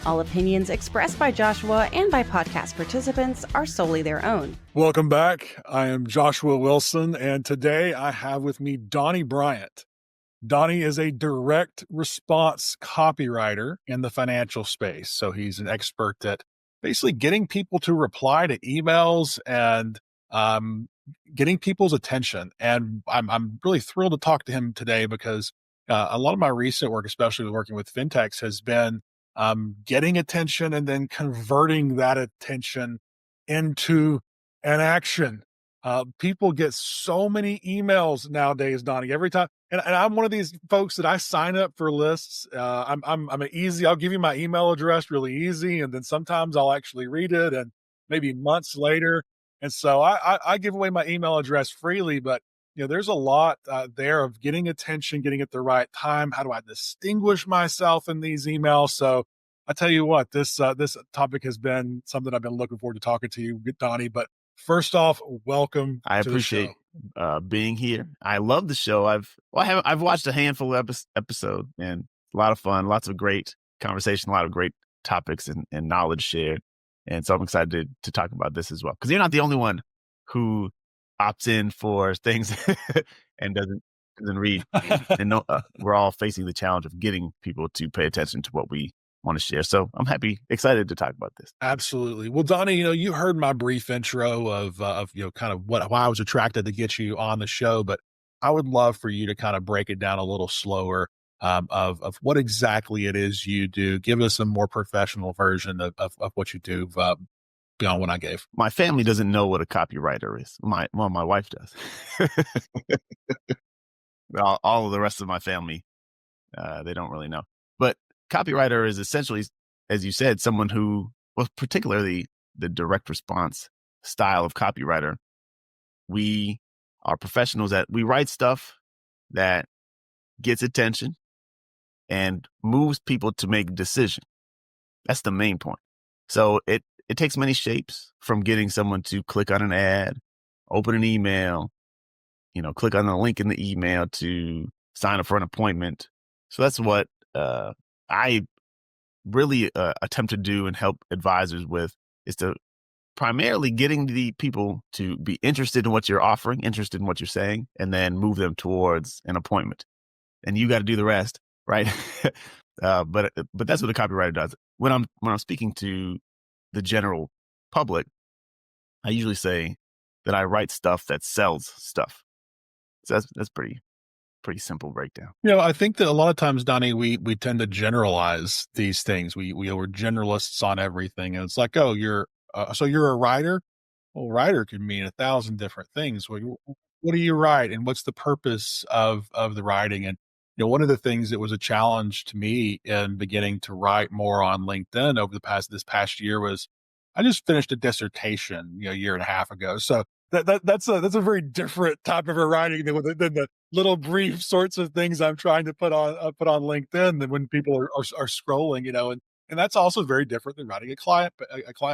All opinions expressed by Joshua and by podcast participants are solely their own. Welcome back. I am Joshua Wilson, and today I have with me Donnie Bryant. Donnie is a direct response copywriter in the financial space. So he's an expert at basically getting people to reply to emails and getting people's attention. And I'm really thrilled to talk to him today because a lot of my recent work, especially working with fintechs, has been getting attention and then converting that attention into an action. People get so many emails nowadays, Donnie, every time. And I'm one of these folks that I sign up for lists. I'm an easy, I'll give you my email address really easy. And then sometimes I'll actually read it and maybe months later. And so I give away my email address freely, but there's a lot there of getting attention, getting at the right time. How do I distinguish myself in these emails? So I tell you what, this topic has been something I've been looking forward to talking to you, Donnie. But first off, welcome. I appreciate being here. I love the show. I've watched a handful of episodes, and a lot of fun, lots of great conversation, a lot of great topics and knowledge shared. And so I'm excited to talk about this as well, because you're not the only one who opts in for things and doesn't read. And we're all facing the challenge of getting people to pay attention to what we want to share. So I'm excited to talk about this. Absolutely. Well, Donnie, you heard my brief intro of kind of why I was attracted to get you on the show, but I would love for you to kind of break it down a little slower of what exactly it is you do. Give us a more professional version of what you do beyond what I gave. My family doesn't know what a copywriter is. My wife does. all of the rest of my family, they don't really know. But copywriter is essentially, as you said, someone who, well, particularly the direct response style of copywriter. We are professionals that we write stuff that gets attention and moves people to make a decision. That's the main point. So it takes many shapes, from getting someone to click on an ad, open an email, click on the link in the email to sign up for an appointment. So that's what I really attempt to do and help advisors with, is to primarily getting the people to be interested in what you're offering, interested in what you're saying, and then move them towards an appointment. And you got to do the rest, right? But that's what a copywriter does. When I'm speaking to the general public, I usually say that I write stuff that sells stuff. So that's pretty simple breakdown. I think that a lot of times, Donnie, we tend to generalize these things. We're generalists on everything, and it's like, oh, you're a writer. Well, writer could mean 1,000 different things. What do you write, and what's the purpose of the writing? And one of the things that was a challenge to me in beginning to write more on LinkedIn over this past year was I just finished a dissertation, a year and a half ago. So that's a very different type of a writing than the little brief sorts of things I'm trying to put on LinkedIn than when people are scrolling, and that's also very different than writing a client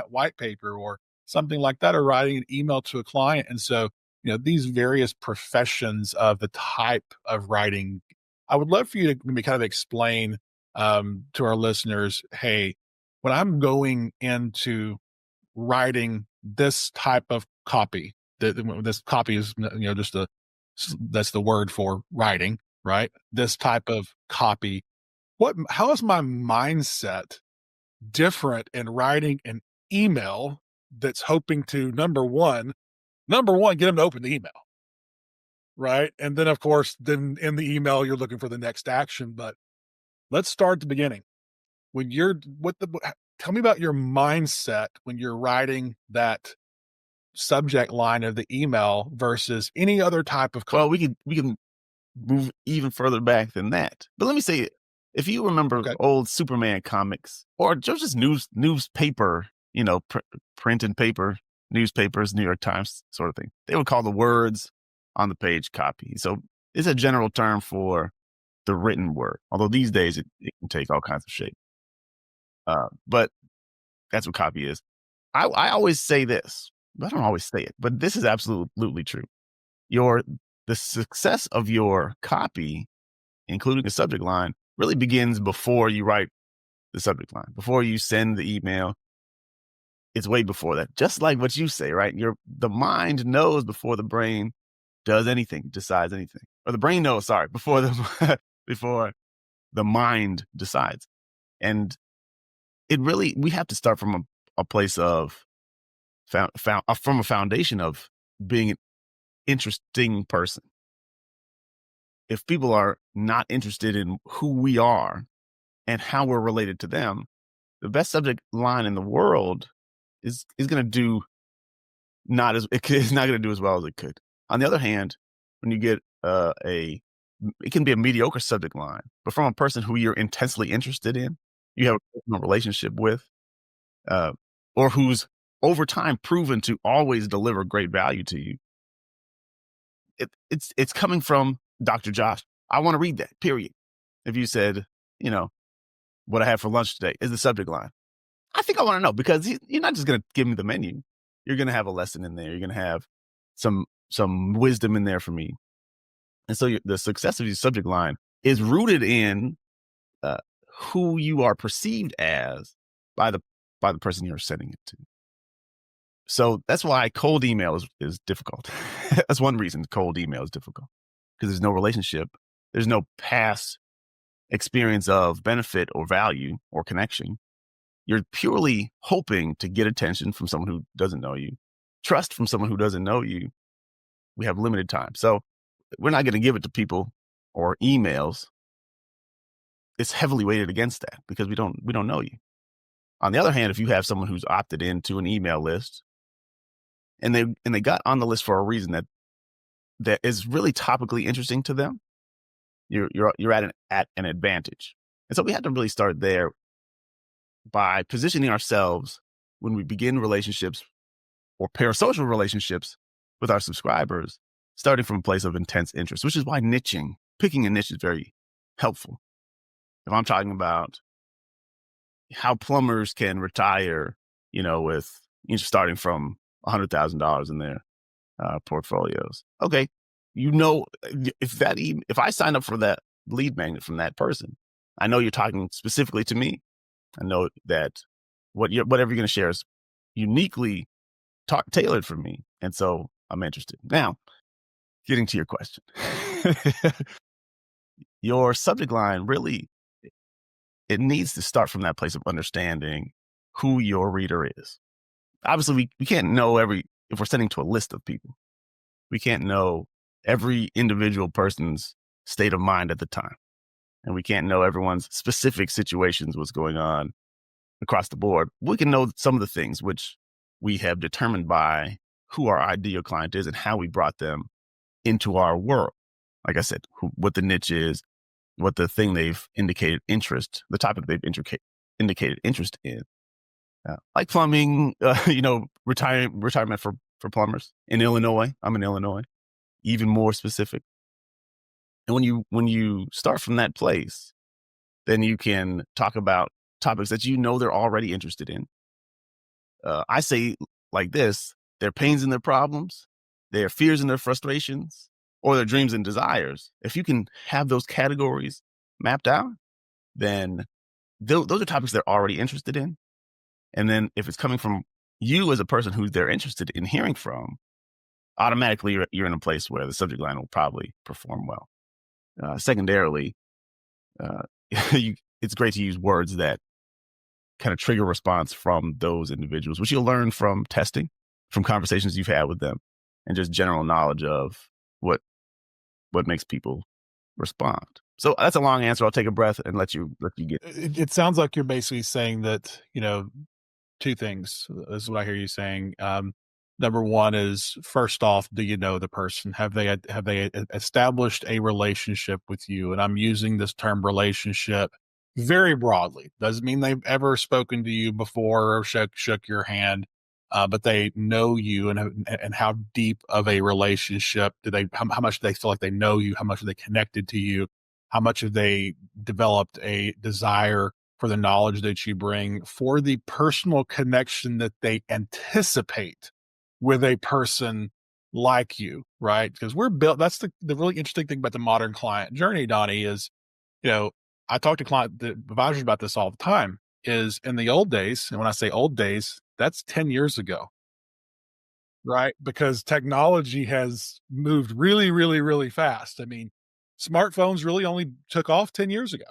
white paper or something like that, or writing an email to a client. And so, these various professions of the type of writing, I would love for you to maybe kind of explain to our listeners, hey, when I'm going into writing this type of copy, this copy is, that's the word for writing, right? This type of copy, how is my mindset different in writing an email that's hoping to, number one, get them to open the email, right? And then, of course, then in the email, you're looking for the next action. But let's start at the beginning. Tell me about your mindset when you're writing that subject line of the email versus any other type of copy. Well, we can move even further back than that. But let me say, if you remember old Superman comics, or just newspaper, print and paper newspapers, New York Times sort of thing, they would call the words on the page copy. So it's a general term for the written word, although these days it can take all kinds of shape. But that's what copy is. I always say this, but I don't always say it, but this is absolutely true. The success of your copy, including the subject line, really begins before you write the subject line. Before you send the email, it's way before that. Just like what you say, right? The mind knows before the brain does anything, decides anything. Or the brain knows, sorry, before the before the mind decides. And we have to start from a place of from a foundation of being an interesting person. If people are not interested in who we are and how we're related to them, the best subject line in the world is going to do it's not going to do as well as it could. On the other hand, when you get it can be a mediocre subject line, but from a person who you're intensely interested in, you have a personal relationship with, or who's over time proven to always deliver great value to you. It's coming from Dr. Josh. I want to read that, period. If you said, what I had for lunch today is the subject line, I think I want to know, because you're not just going to give me the menu. You're going to have a lesson in there. You're going to have some wisdom in there for me. And so the success of your subject line is rooted in who you are perceived as by the person you're sending it to. So that's why cold email is difficult. That's one reason cold email is difficult, because there's no relationship. There's no past experience of benefit or value or connection. You're purely hoping to get attention from someone who doesn't know you, trust from someone who doesn't know you. We have limited time. So we're not going to give it to people or emails. It's heavily weighted against that because we don't know you. On the other hand, if you have someone who's opted into an email list and they got on the list for a reason that is really topically interesting to them, you're at an advantage. And so we have to really start there by positioning ourselves when we begin relationships or parasocial relationships with our subscribers, starting from a place of intense interest, which is why picking a niche is very helpful. If I'm talking about how plumbers can retire, with starting from $100,000 in their portfolios. Okay. If I sign up for that lead magnet from that person, I know you're talking specifically to me. I know that whatever you're going to share is uniquely tailored for me. And so I'm interested. Now, getting to your question, your subject line really, it needs to start from that place of understanding who your reader is. Obviously, we can't know if we're sending to a list of people, we can't know every individual person's state of mind at the time. And we can't know everyone's specific situations, what's going on across the board. We can know some of the things which we have determined by who our ideal client is and how we brought them into our world. Like I said, what the niche is, what the thing they've indicated interest, the topic they've indicated interest in. Like plumbing, retirement for plumbers in Illinois. I'm in Illinois, even more specific. And when you start from that place, then you can talk about topics that they're already interested in. I say like this: their pains and their problems, their fears and their frustrations, or their dreams and desires. If you can have those categories mapped out, then those are topics they're already interested in. And then if it's coming from you as a person who they're interested in hearing from, automatically you're in a place where the subject line will probably perform well. Secondarily, it's great to use words that kind of trigger response from those individuals, which you'll learn from testing, from conversations you've had with them, and just general knowledge of what makes people respond. So that's a long answer. I'll take a breath and let you get. It sounds like you're basically saying that, two things. This is what I hear you saying. Number one is, first off, do you know the person? Have they established a relationship with you? And I'm using this term relationship very broadly. Doesn't mean they've ever spoken to you before or shook your hand, but they know you, and how deep of a relationship how much do they feel like they know you? How much are they connected to you? How much have they developed a desire for the knowledge that you bring, for the personal connection that they anticipate with a person like you, right? Because we're built, that's the really interesting thing about the modern client journey, Donnie, is, I talk to client advisors about this all the time. is in the old days, and when I say old days, that's 10 years ago, right? Because technology has moved really, really, really fast. I mean, smartphones really only took off 10 years ago.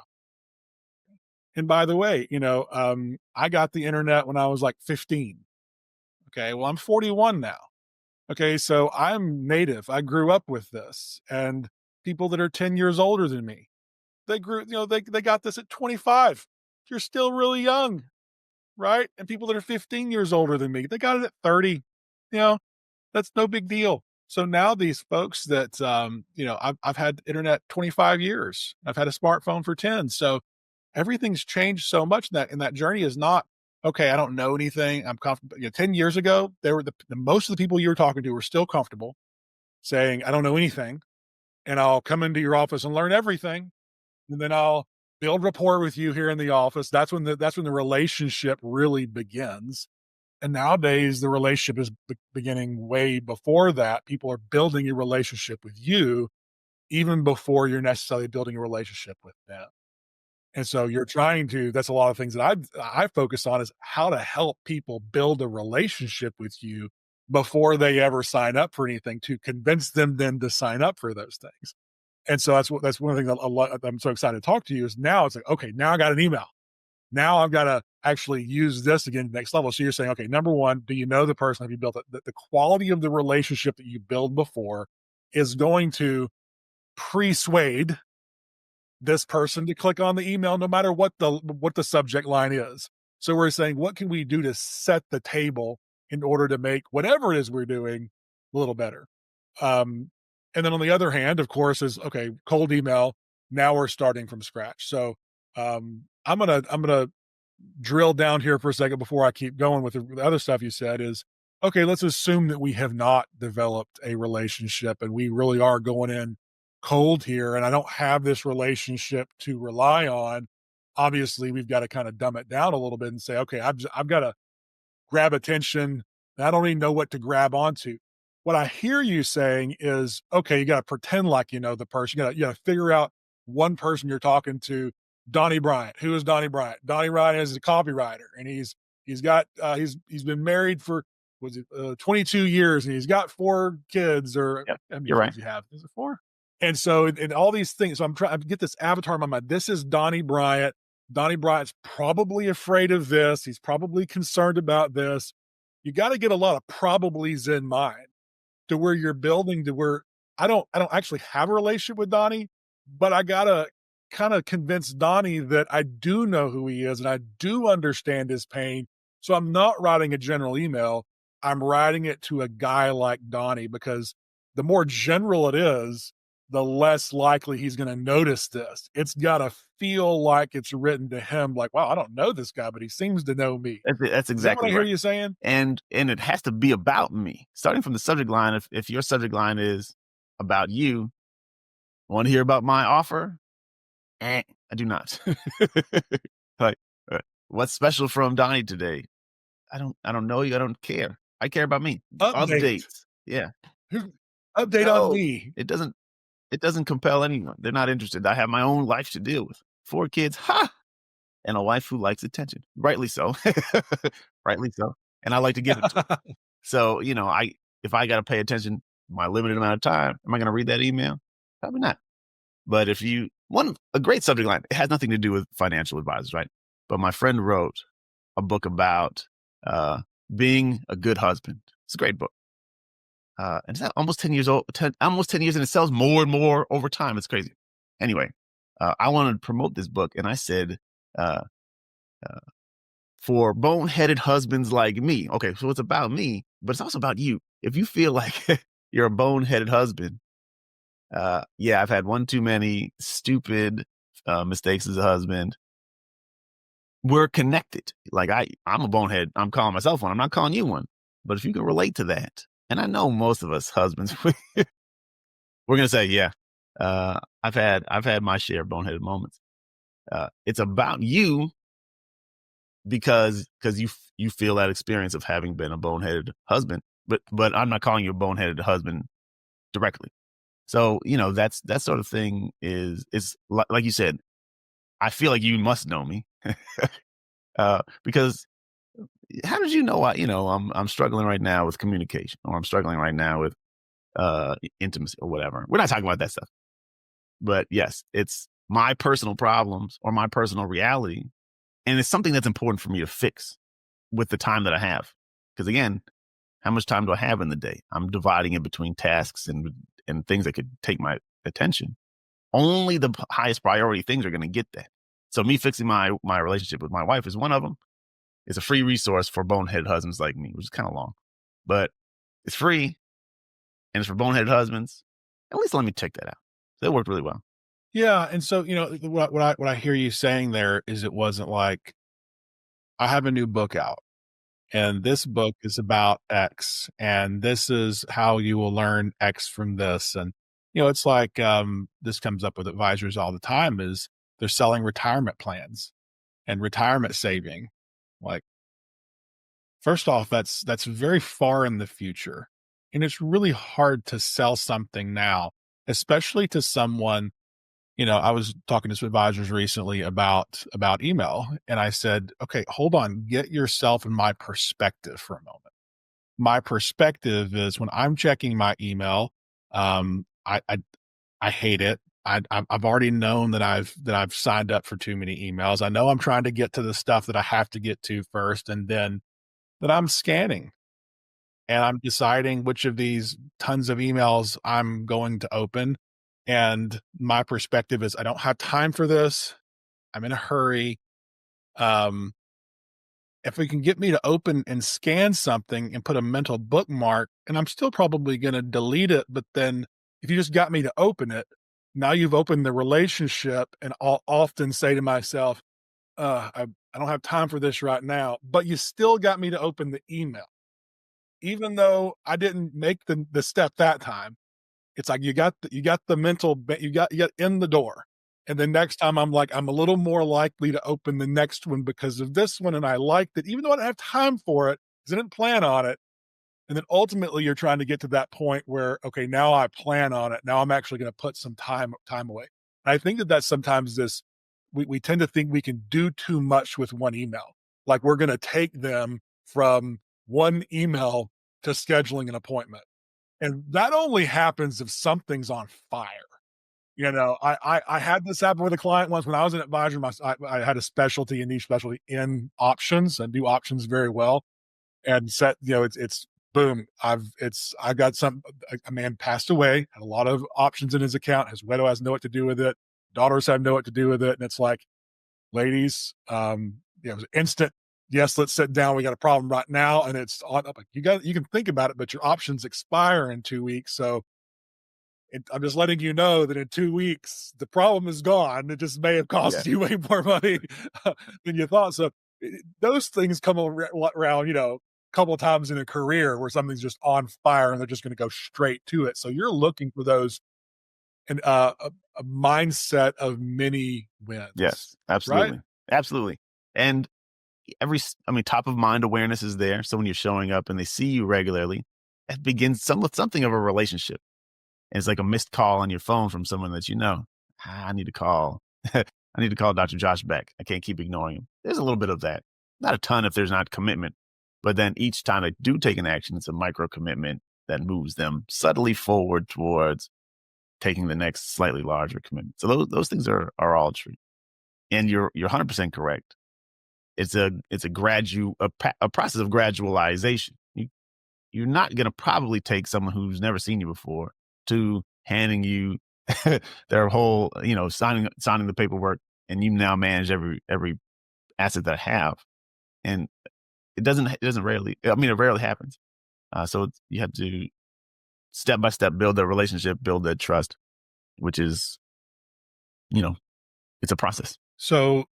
And by the way, I got the internet when I was like 15. Okay. Well, I'm 41 now. Okay. So I'm native. I grew up with this. And people that are 10 years older than me, they got this at 25. You're still really young, right? And people that are 15 years older than me, they got it at 30. You know, that's no big deal. So now these folks that, I've had internet 25 years. I've had a smartphone for 10. So everything's changed so much and that journey is not, okay, I don't know anything. I'm comfortable. 10 years ago, they were most of the people you were talking to were still comfortable saying, I don't know anything. And I'll come into your office and learn everything. And then I'll build rapport with you here in the office. That's when the relationship really begins. And nowadays, the relationship is beginning way before that. People are building a relationship with you even before you're necessarily building a relationship with them. And so you're trying to that's a lot of things that I focus on is how to help people build a relationship with you before they ever sign up for anything to convince them then to sign up for those things. And so that's one of the things I'm so excited to talk to you is now it's like, okay, now I got an email. Now I've got to actually use this again next level. So you're saying, okay, number one, do you know the person? Have you built it? The quality of the relationship that you build before is going to persuade this person to click on the email, no matter what the subject line is. So we're saying, what can we do to set the table in order to make whatever it is we're doing a little better? And then on the other hand, of course, is okay, cold email. Now we're starting from scratch. So I'm gonna drill down here for a second before I keep going with the other stuff you said is, okay, let's assume that we have not developed a relationship and we really are going in cold here and I don't have this relationship to rely on. Obviously, we've got to kind of dumb it down a little bit and say, okay, I've got to grab attention. I don't even know what to grab onto. What I hear you saying is, okay, you got to pretend like you know the person. You got to figure out one person you're talking to. Donnie Bryant. Who is Donnie Bryant? Donnie Bryant is a copywriter, and he's been married for 22 years, and he's got 4 kids. Or Yep, how many you're right. kids you have? Is it 4? And so, and all these things. So I'm trying to get this avatar in my mind. This is Donnie Bryant. Donnie Bryant's probably afraid of this. He's probably concerned about this. You got to get a lot of probablys in mind to where you're building to where I don't actually have a relationship with Donnie, but I gotta kind of convince Donnie that I do know who he is and I do understand his pain. So I'm not writing a general email. I'm writing it to a guy like Donnie because the more general it is, the less likely he's going to notice this. It's got to feel like it's written to him like, wow, I don't know this guy, but he seems to know me. That's Is that what exactly I hear right. you saying? And it has to be about me. Starting from the subject line, if your subject line is about you, want to hear about my offer? I do not. Like, what's special from Donnie today? I don't know you. I don't care. I care about me. Update. Updates. Yeah. Update on No, me. it doesn't compel anyone. They're not interested. I have my own life to deal with. 4 kids, ha! And a wife who likes attention. Rightly so. Rightly so. And I like to give it to her. So, if I got to pay attention my limited amount of time, am I going to read that email? Probably not. But if you want a great subject line, it has nothing to do with financial advisors, right? But my friend wrote a book about being a good husband. It's a great book. And it's not almost 10 years old, almost 10 years, and it sells more and more over time. It's crazy. Anyway, I wanted to promote this book, and I said, uh, for boneheaded husbands like me. Okay, so it's about me, but it's also about you. If you feel like you're a boneheaded husband, yeah, I've had one too many stupid mistakes as a husband. We're connected. Like I'm a bonehead. I'm calling myself one. I'm not calling you one. But if you can relate to that, and I know most of us husbands, we're gonna say, yeah, I've had my share of boneheaded moments. It's about you because you feel that experience of having been a boneheaded husband. But I'm not calling you a boneheaded husband directly. So, that sort of thing is like you said, I feel like you must know me. Because how did you know I'm struggling right now with communication, or I'm struggling right now with intimacy or whatever. We're not talking about that stuff. But yes, it's my personal problems or my personal reality. And it's something that's important for me to fix with the time that I have. Because again, how much time do I have in the day? I'm dividing it between tasks and things that could take my attention. Only the highest priority things are going to get that. So me fixing my relationship with my wife is one of them. It's a free resource for bonehead husbands like me, which is kind of long, but it's free and it's for bonehead husbands. At least let me check that out. So it worked really well. Yeah, and so, what I hear you saying there is it wasn't like, I have a new book out, and this book is about X, and this is how you will learn X from this. And, it's like, this comes up with advisors all the time, is they're selling retirement plans and retirement saving. Like, first off, that's very far in the future, and it's really hard to sell something now, especially to someone. I was talking to some advisors recently about email, and I said, "Okay, hold on, get yourself in my perspective for a moment. My perspective is when I'm checking my email, I hate it. I've already known that I've signed up for too many emails. I know I'm trying to get to the stuff that I have to get to first, and then that I'm scanning and I'm deciding which of these tons of emails I'm going to open. And my perspective is I don't have time for this. I'm in a hurry. Um, if we can get me to open and scan something and put a mental bookmark, and I'm still probably going to delete it, but then if you just got me to open it, now you've opened the relationship, and I'll often say to myself, I don't have time for this right now, but you still got me to open the email. Even though I didn't make the step that time, it's like you got the mental you got in the door. And then next time I'm like, I'm a little more likely to open the next one because of this one, and I liked it, even though I didn't have time for it, 'cause I didn't plan on it. And then ultimately you're trying to get to that point where, okay, now I plan on it. Now I'm actually gonna put some time away. And I think that that's sometimes this we tend to think we can do too much with one email. Like we're gonna take them from one email to scheduling an appointment. And that only happens if something's on fire. I had this happen with a client once when I was an advisor. I had a specialty, a niche specialty in options, and do options very well. And it's boom. I got a man passed away, had a lot of options in his account. His widow has no what to do with it. Daughters have no what to do with it. And it's like, ladies, it was instant. Yes, let's sit down. We got a problem right now, and it's on. Like, you can think about it, but your options expire in 2 weeks. So I'm just letting you know that in 2 weeks the problem is gone. It just may have Yeah. cost you way more money than you thought. So those things come around, a couple of times in a career where something's just on fire and they're just going to go straight to it. So you're looking for those and a mindset of many wins, Yes, right? absolutely. Absolutely. And top of mind awareness is there. So when you're showing up and they see you regularly, it begins something of a relationship. And it's like a missed call on your phone from someone that you know. I need to call. I need to call Dr. Josh back. I can't keep ignoring him. There's a little bit of that. Not a ton if there's not commitment. But then each time they do take an action, it's a micro commitment that moves them subtly forward towards taking the next slightly larger commitment. So those things are all true. And you're 100% correct. It's a process of gradualization. You're not going to probably take someone who's never seen you before to handing you their whole, signing the paperwork, and you now manage every asset that I have. And it rarely happens. So you have to step by step build that relationship, build that trust, which is, it's a process. So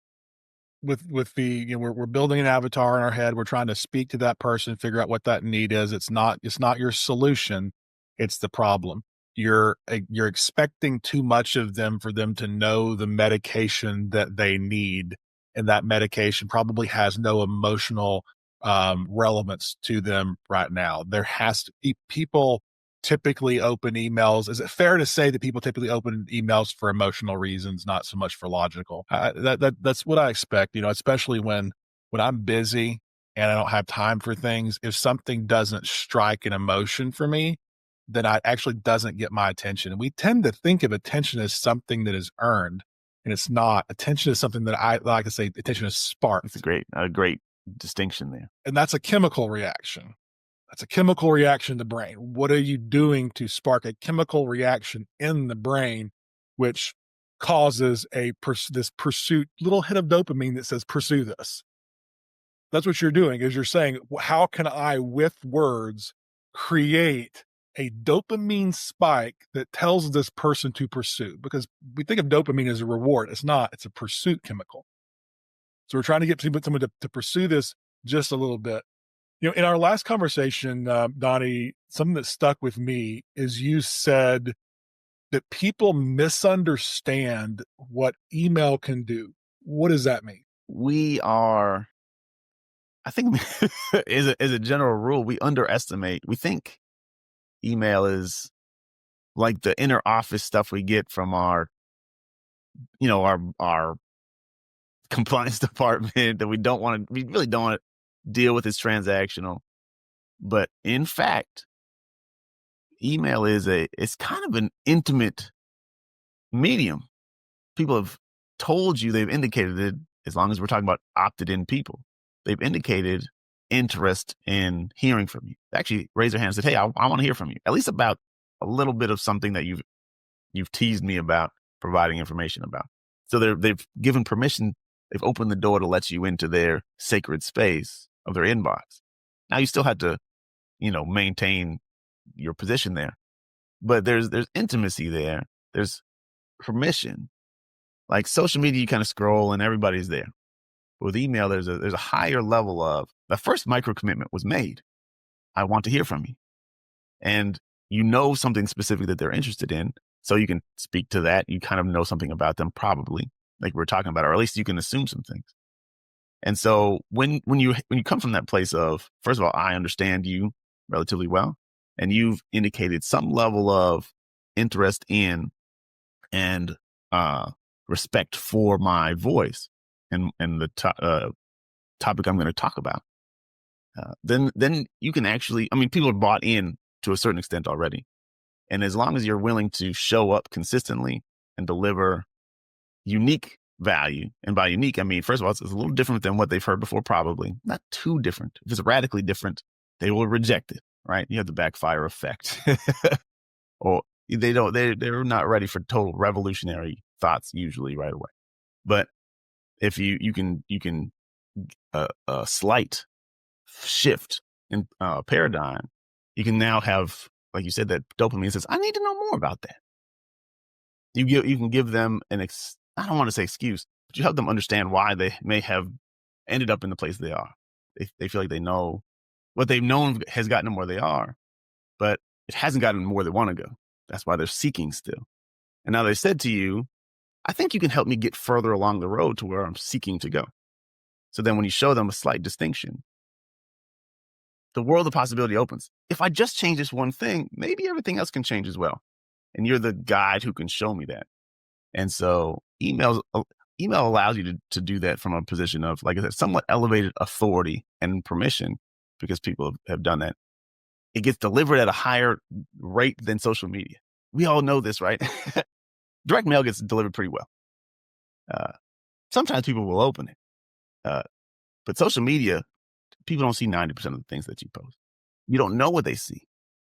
with the we're building an avatar in our head. We're trying to speak to that person, figure out what that need is. It's not your solution, it's the problem. You're expecting too much of them for them to know the medication that they need, and that medication probably has no emotional relevance to them right now. There has to be people typically open emails. Is it fair to say that people typically open emails for emotional reasons, not so much for logical? That's what I expect, especially when when I'm busy and I don't have time for things, if something doesn't strike an emotion for me, then it actually doesn't get my attention. And we tend to think of attention as something that is earned, and it's not. Attention is something that I like to say attention is It's sparked. a great distinction there. And that's a chemical reaction. That's a chemical reaction in the brain. What are you doing to spark a chemical reaction in the brain, which causes this pursuit, little hit of dopamine that says, pursue this. That's what you're doing is you're saying, how can I, with words, create a dopamine spike that tells this person to pursue? Because we think of dopamine as a reward. It's not. It's a pursuit chemical. So we're trying to get someone to pursue this just a little bit. In our last conversation, Donnie, something that stuck with me is you said that people misunderstand what email can do. What does that mean? I think as a general rule, we think email is like the inner office stuff we get from our compliance department that we really don't want to deal with. Is transactional. But in fact, email it's kind of an intimate medium. People have told you, they've indicated it, as long as we're talking about opted in people, they've indicated interest in hearing from you. They actually raise their hand and said, hey, I want to hear from you, at least about a little bit of something that you've teased me about providing information about. So they've given permission. They've opened the door to let you into their sacred space of their inbox. Now you still have to, maintain your position there, but there's intimacy there. There's permission. Like social media, you kind of scroll and everybody's there. But with email, there's a higher level of the first micro commitment was made. I want to hear from you, and something specific that they're interested in, so you can speak to that. You kind of know something about them, probably, like we're talking about, or at least you can assume some things. And so when you come from that place of, first of all, I understand you relatively well, and you've indicated some level of interest in and respect for my voice and the topic I'm going to talk about, then you can actually, people are bought in to a certain extent already. And as long as you're willing to show up consistently and deliver unique value, and by unique, first of all, it's a little different than what they've heard before, probably not too different. If it's radically different, they will reject it, right? You have the backfire effect. Or they're not ready for total revolutionary thoughts usually right away. But if you can a slight shift in paradigm, you can now have, like you said, that dopamine says, I need to know more about that. You can give them I don't want to say excuse, but you help them understand why they may have ended up in the place they are. They feel like they know what they've known has gotten them where they are, but it hasn't gotten them where they want to go. That's why they're seeking still. And now they said to you, I think you can help me get further along the road to where I'm seeking to go. So then when you show them a slight distinction, the world of possibility opens. If I just change this one thing, maybe everything else can change as well. And you're the guide who can show me that. And so email allows you to do that from a position of, like I said, somewhat elevated authority and permission, because people have done that. It gets delivered at a higher rate than social media. We all know this, right? Direct mail gets delivered pretty well. Sometimes people will open it. But social media, people don't see 90% of the things that you post. You don't know what they see.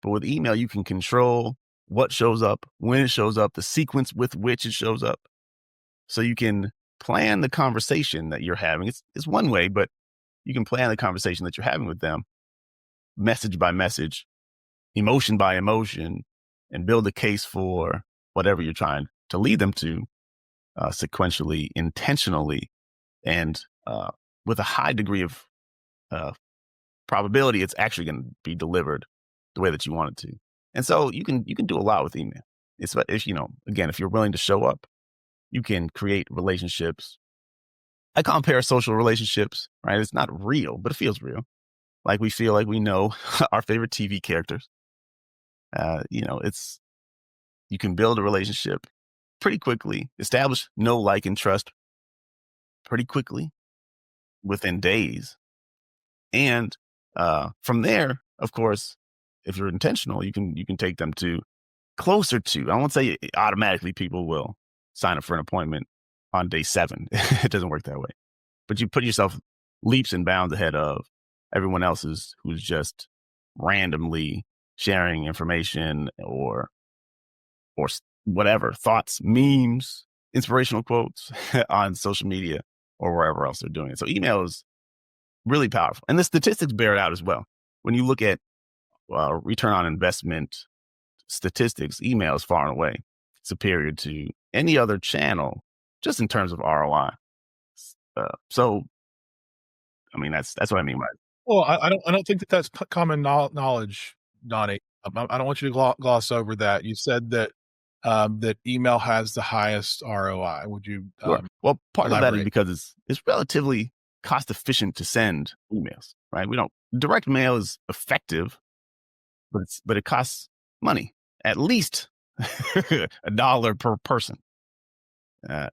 But with email, you can control what shows up, when it shows up, the sequence with which it shows up. So you can plan the conversation that you're having. It's one way, but you can plan the conversation that you're having with them, message by message, emotion by emotion, and build a case for whatever you're trying to lead them to, sequentially, intentionally, and with a high degree of probability it's actually going to be delivered the way that you want it to. And so you can do a lot with email. If again, if you're willing to show up, you can create relationships. I compare social relationships, right? It's not real, but it feels real. Like we feel like we know our favorite TV characters. You can build a relationship pretty quickly, establish know, like, and trust pretty quickly. within days. And from there, of course, if you're intentional, you can take them to closer to. I won't say automatically people will sign up for an appointment on day 7. It doesn't work that way. But you put yourself leaps and bounds ahead of everyone else's who's just randomly sharing information or whatever thoughts, memes, inspirational quotes on social media or wherever else they're doing it. So email is really powerful, and the statistics bear it out as well. When you look at return on investment statistics, email is far and away superior to any other channel, just in terms of ROI. So, I mean, that's what I mean by Well, I don't think that that's common knowledge, Donnie. I don't want you to gloss over that. You said that that email has the highest ROI. Would you sure. Well, part of that is elaborate? because it's relatively cost efficient to send emails, right? We don't direct mail is effective, but it costs money, at least $1 per person.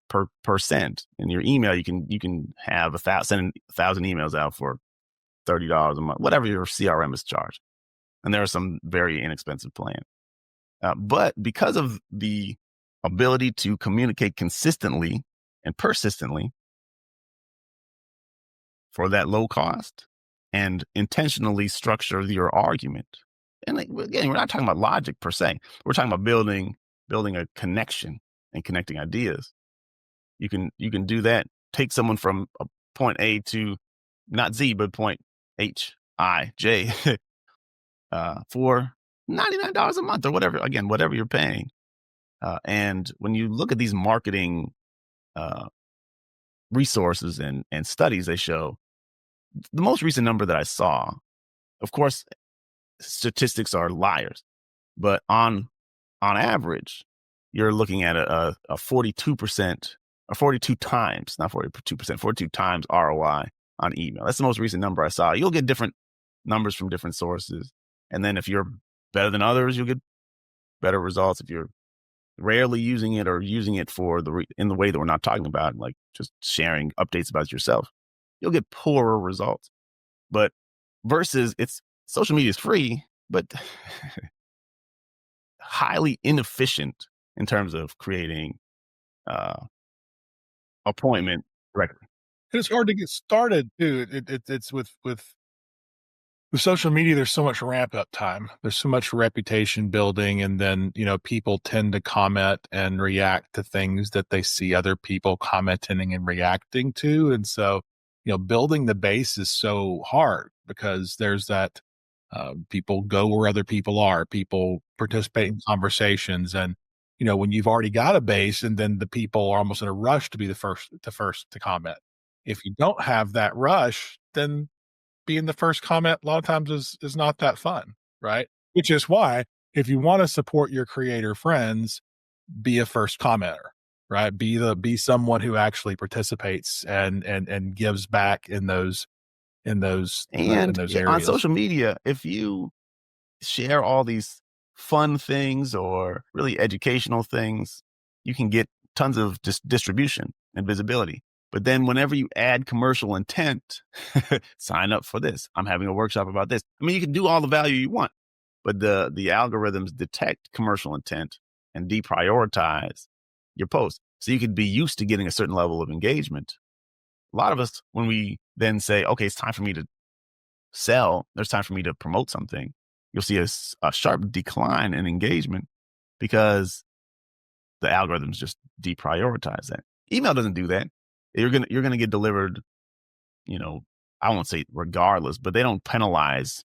Per send. In your email, you can have send 1,000 emails out for $30 a month, whatever your CRM is charged. And there are some very inexpensive plans. But because of the ability to communicate consistently and persistently for that low cost and intentionally structure your argument, and again, we're not talking about logic per se. We're talking about building a connection and connecting ideas. You can do that. Take someone from a point A to not Z, but point H, I, J, for $99 a month or whatever. Again, whatever you're paying. And when you look at these marketing resources and studies, they show the most recent number that I saw. Of course, statistics are liars, but on average, you're looking at a 42% or 42 times, not 42%, 42 times ROI on email. That's the most recent number I saw. You'll get different numbers from different sources. And then if you're better than others, you'll get better results. If you're rarely using it or using it for in the way that we're not talking about, like just sharing updates about yourself, you'll get poorer results. But versus social media is free, but highly inefficient in terms of creating appointment directly. And it's hard to get started too. It's with social media, there's so much ramp up time. There's so much reputation building, and then people tend to comment and react to things that they see other people commenting and reacting to, and so building the base is so hard because there's that people go where other people are. People participate in conversations, and when you've already got a base, and then the people are almost in a rush to be the first to comment. If you don't have that rush, then being the first comment a lot of times is not that fun, right? Which is why if you want to support your creator friends, be a first commenter, right? Be someone who actually participates and gives back in those in And those on areas. social media, if you share all these fun things or really educational things, you can get tons of distribution and visibility. But then whenever you add commercial intent, sign up for this. I'm having a workshop about this. I mean, you can do all the value you want, but the algorithms detect commercial intent and deprioritize your post. So you could be used to getting a certain level of engagement. A lot of us, when we then say, okay, it's time for me to sell, there's time for me to promote something, you'll see a sharp decline in engagement because the algorithms just deprioritize that. Email doesn't do that. You're gonna get delivered, I won't say regardless, but they don't penalize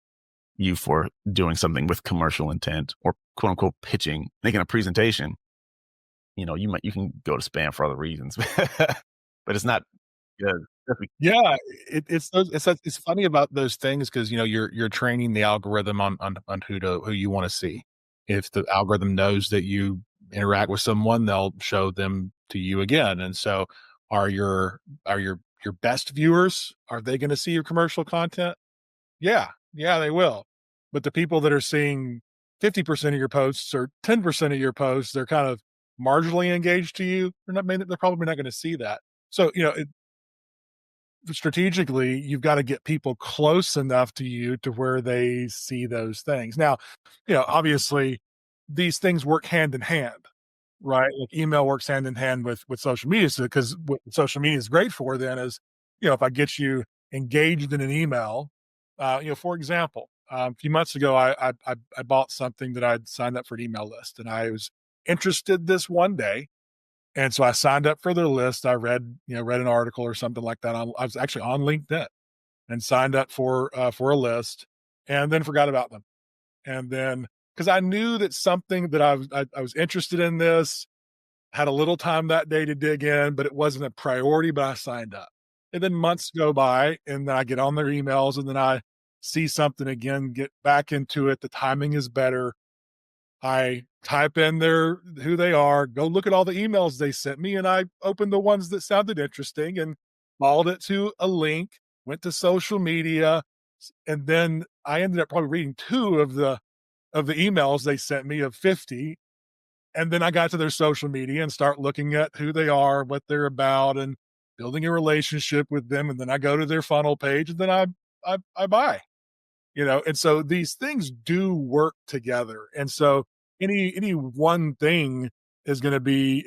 you for doing something with commercial intent or quote unquote pitching, making a presentation. You can go to spam for other reasons, but it's not good. Yeah, it's funny about those things because you're training the algorithm on who you want to see. If the algorithm knows that you interact with someone, they'll show them to you again. And so, are your best viewers, are they going to see your commercial content? Yeah, they will. But the people that are seeing 50% of your posts or 10% of your posts, they're kind of marginally engaged to you. They're probably not going to see that. So strategically, you've got to get people close enough to you to where they see those things. Now, obviously these things work hand in hand, right? Like email works hand in hand with social media. So, because what social media is great for then is, if I get you engaged in an email, for example, a few months ago, I bought something that I'd signed up for an email list, and I was interested this one day, and so I signed up for their list. I read an article or something like that. I was actually on LinkedIn and signed up for a list, and then forgot about them. And then because I knew that something that I was interested in this, had a little time that day to dig in, but it wasn't a priority, but I signed up. And then months go by, and then I get on their emails, and then I see something again, get back into it. The timing is better. I type in who they are, go look at all the emails they sent me, and I opened the ones that sounded interesting and followed it to a link, went to social media, and then I ended up probably reading 2 of the emails they sent me of 50. And then I got to their social media and start looking at who they are, what they're about, and building a relationship with them. And then I go to their funnel page, and then I buy. And so these things do work together. And so any one thing is going to be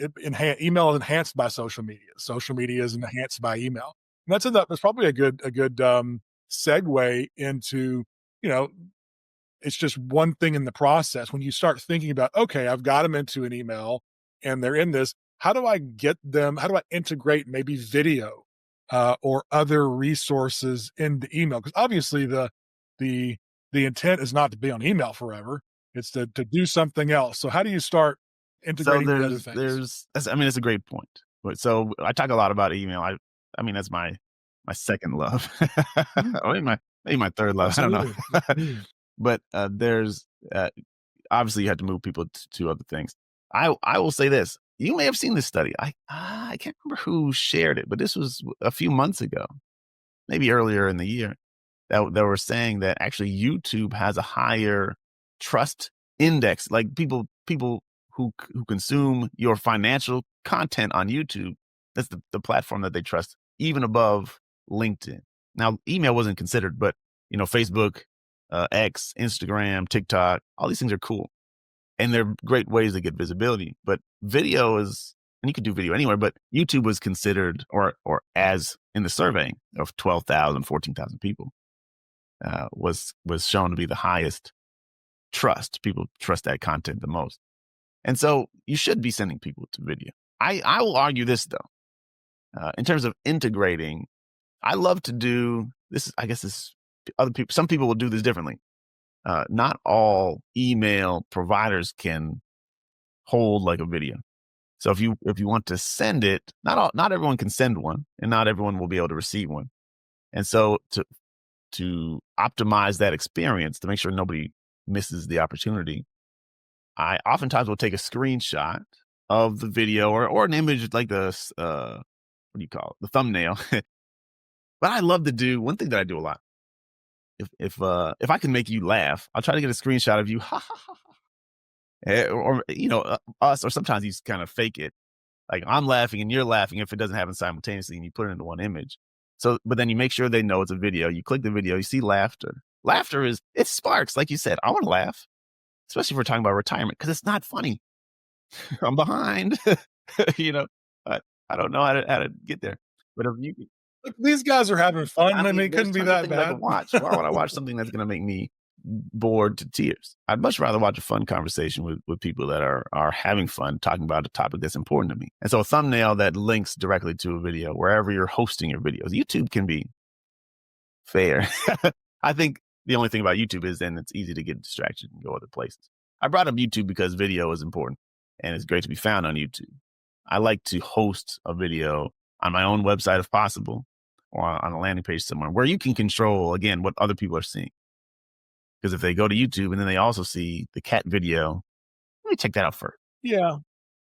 email is enhanced by social media. Social media is enhanced by email. And that's probably a good segue into, you know, it's just one thing in the process. When you start thinking about, okay, I've got them into an email and they're in this, how do I get them? How do I integrate maybe video or other resources into email? Because obviously the intent is not to be on email forever. It's to do something else. So how do you start So integrating the other things? it's a great point. But so I talk a lot about email. I mean, that's my second love. Mhm. Or maybe my third love. I don't know. Absolutely. Absolutely. But there's obviously you had to move people to other things. I will say this. You may have seen this study. I can't remember who shared it, but this was a few months ago, maybe earlier in the year, that they were saying that actually YouTube has a higher trust index. Like people who consume your financial content on YouTube, that's the platform that they trust, even above LinkedIn. Now, email wasn't considered, but Facebook, X, Instagram, TikTok, all these things are cool, and they're great ways to get visibility. But video is, and you can do video anywhere, but YouTube was considered, or as in the survey of 12,000, 14,000 people, was shown to be the highest trust. People trust that content the most. And so you should be sending people to video. I will argue this, though. In terms of integrating, I love to do this. I guess this other people, some people will do this differently. Not all email providers can hold like a video. So if you want to send it, not everyone can send one, and not everyone will be able to receive one. And so to optimize that experience, to make sure nobody misses the opportunity, I oftentimes will take a screenshot of the video or an image like the what do you call it, the thumbnail. But I love to do one thing that I do a lot. If I can make you laugh, I'll try to get a screenshot of you, ha ha ha, or us, or sometimes you kind of fake it, like I'm laughing and you're laughing if it doesn't happen simultaneously, and you put it into one image. So, but then you make sure they know it's a video. You click the video, you see laughter. Laughter it sparks, like you said. I want to laugh, especially if we're talking about retirement, because it's not funny. I'm behind, you know. I, I don't know how to get there, but if you Look, these guys are having fun. I I mean, mean, it there's couldn't be tons of that things I bad. can watch. Why would I watch something that's going to make me bored to tears? I'd much rather watch a fun conversation with people that are having fun, talking about a topic that's important to me. And so a thumbnail that links directly to a video, wherever you're hosting your videos. YouTube can be fair. I think the only thing about YouTube is then it's easy to get distracted and go other places. I brought up YouTube because video is important, and it's great to be found on YouTube. I like to host a video on my own website if possible, or on a landing page somewhere where you can control, again, what other people are seeing. Because if they go to YouTube and then they also see the cat video, let me check that out first. Yeah.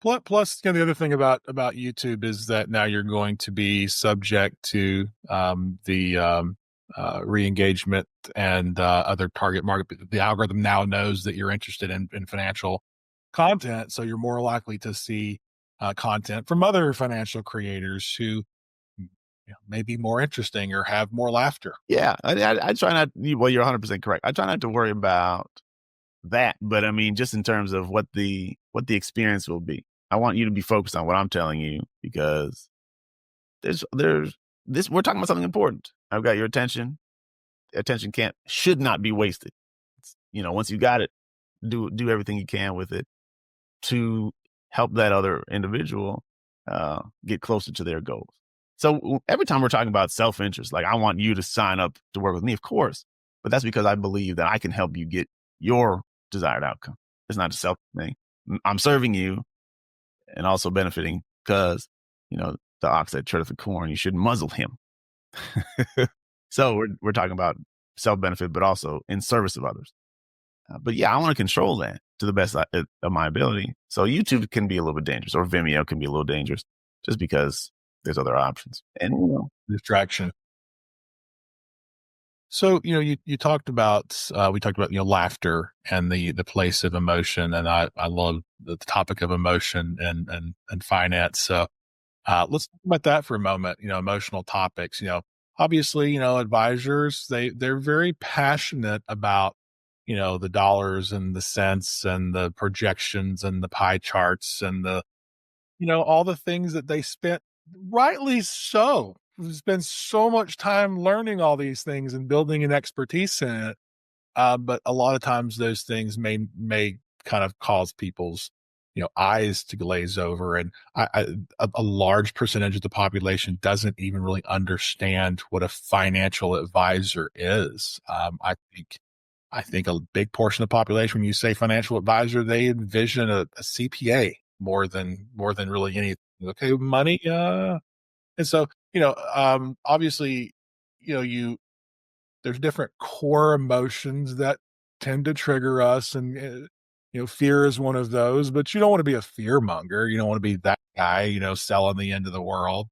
Plus, the other thing about YouTube is that now you're going to be subject to the re-engagement and other target market. The algorithm now knows that you're interested in financial content, so you're more likely to see content from other financial creators who maybe more interesting or have more laughter. Yeah, I try not. Well, you're 100% correct. I try not to worry about that, but I mean, just in terms of what the experience will be. I want you to be focused on what I'm telling you because there's this. We're talking about something important. I've got your attention. Attention should not be wasted. Once you got it, do everything you can with it to help that other individual get closer to their goals. So every time we're talking about self-interest, like I want you to sign up to work with me, of course, but that's because I believe that I can help you get your desired outcome. It's not a self thing. I'm serving you and also benefiting because, the ox that treadeth the corn, you should muzzle him. So we're talking about self-benefit, but also in service of others. But yeah, I want to control that to the best of my ability. So YouTube can be a little bit dangerous, or Vimeo can be a little dangerous, just because there's other options. And Distraction. So, you talked about, we talked about, laughter and the place of emotion. And I love the topic of emotion and finance. So, let's talk about that for a moment, emotional topics, obviously, advisors, they're very passionate about, the dollars and the cents and the projections and the pie charts and all the things that they spent, rightly so, spend so much time learning all these things and building an expertise in it. But a lot of times those things may kind of cause people's, eyes to glaze over. And a large percentage of the population doesn't even really understand what a financial advisor is. I think a big portion of the population, when you say financial advisor, they envision a CPA more than really anything. Okay, money. And so, obviously, you there's different core emotions that tend to trigger us, and fear is one of those. But you don't want to be a fear monger. You don't want to be that guy, selling the end of the world.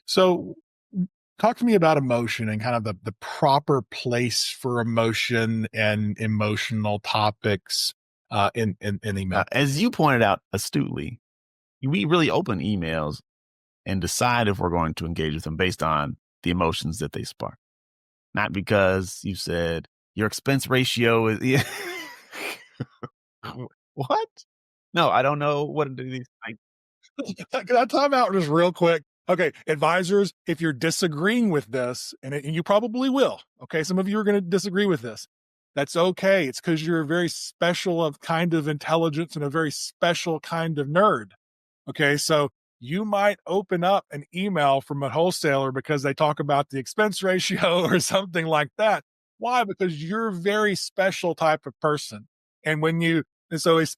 So talk to me about emotion and kind of the proper place for emotion and emotional topics in email. as you pointed out astutely, we really open emails and decide if we're going to engage with them based on the emotions that they spark. Not because you said your expense ratio is what? No, I don't know what it is. Can I time out just real quick? Okay, advisors, if you're disagreeing with this, and you probably will, okay, some of you are going to disagree with this. That's okay. It's because you're a very special of kind of intelligence and a very special kind of nerd. Okay, so you might open up an email from a wholesaler because they talk about the expense ratio or something like that. Why? Because you're a very special type of person. And so it's,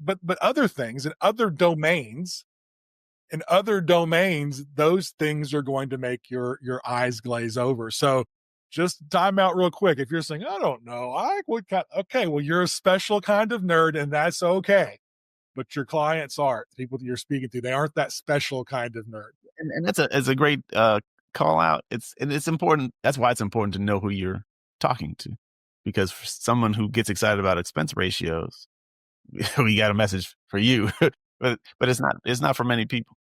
but other things in other domains, those things are going to make your eyes glaze over. So just time out real quick. If you're saying, I don't know, okay, well, you're a special kind of nerd and that's okay. But your clients aren't. People that you're speaking to, they aren't that special kind of nerd. And it's a great call out. It's important. That's why it's important to know who you're talking to, because for someone who gets excited about expense ratios, we got a message for you. but it's not for many people.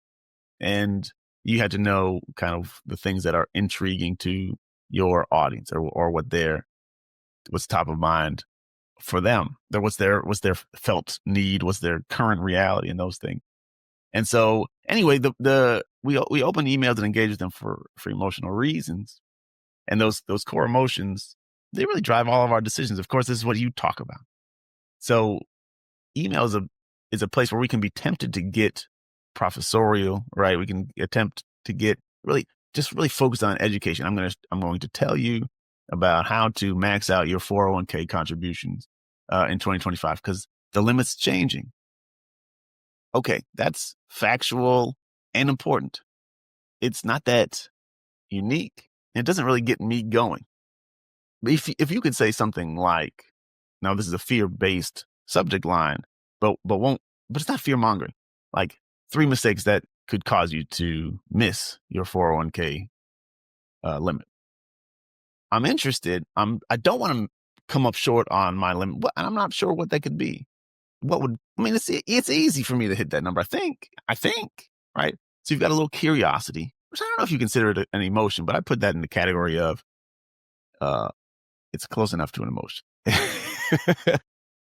And you had to know kind of the things that are intriguing to your audience, or what's top of mind for them. What's their felt need, what's their current reality, and those things. And so anyway, we open emails and engage with them for emotional reasons. And those core emotions, they really drive all of our decisions. Of course, this is what you talk about. So email is a place where we can be tempted to get professorial, right? We can attempt to get really focused on education. I'm going to tell you about how to max out your 401k contributions in 2025 because the limit's changing. Okay, that's factual and important. It's not that unique. It doesn't really get me going. But if you could say something like, now this is a fear-based subject line, but it's not fear-mongering. Like 3 mistakes that could cause you to miss your 401k limit. I'm interested. I don't want to come up short on my limit, and I'm not sure what that could be. It's easy for me to hit that number. I think, right? So you've got a little curiosity. which I don't know if you consider it an emotion, but I put that in the category of uh, it's close enough to an emotion.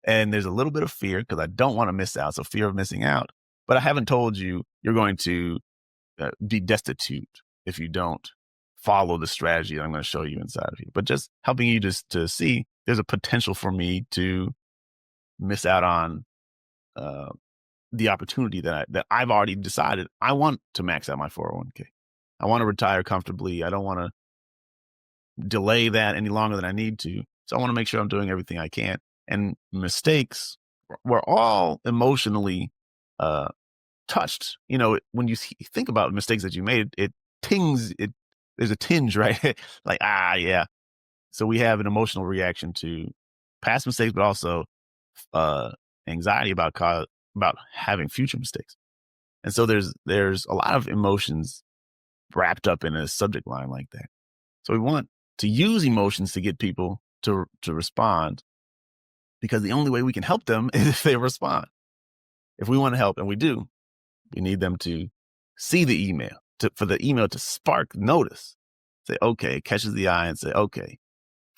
And there's a little bit of fear because I don't want to miss out. So fear of missing out. But I haven't told you you're going to be destitute if you don't follow the strategy that I'm going to show you inside of you. But just helping you just to see there's a potential for me to miss out on the opportunity that I've already decided I want to max out my 401k. I want to retire comfortably. I don't want to delay that any longer than I need to. So I want to make sure I'm doing everything I can. And mistakes, we're all emotionally touched. You know, when you think about mistakes that you made, it tings, there's a tinge, right? Like, yeah. So we have an emotional reaction to past mistakes, but also anxiety about having future mistakes. And so there's a lot of emotions wrapped up in a subject line like that. So we want to use emotions to get people to respond, because the only way we can help them is if they respond. If we want to help, and we do, we need them to see the email, for the email to spark notice. Say, okay, it catches the eye, and say, okay,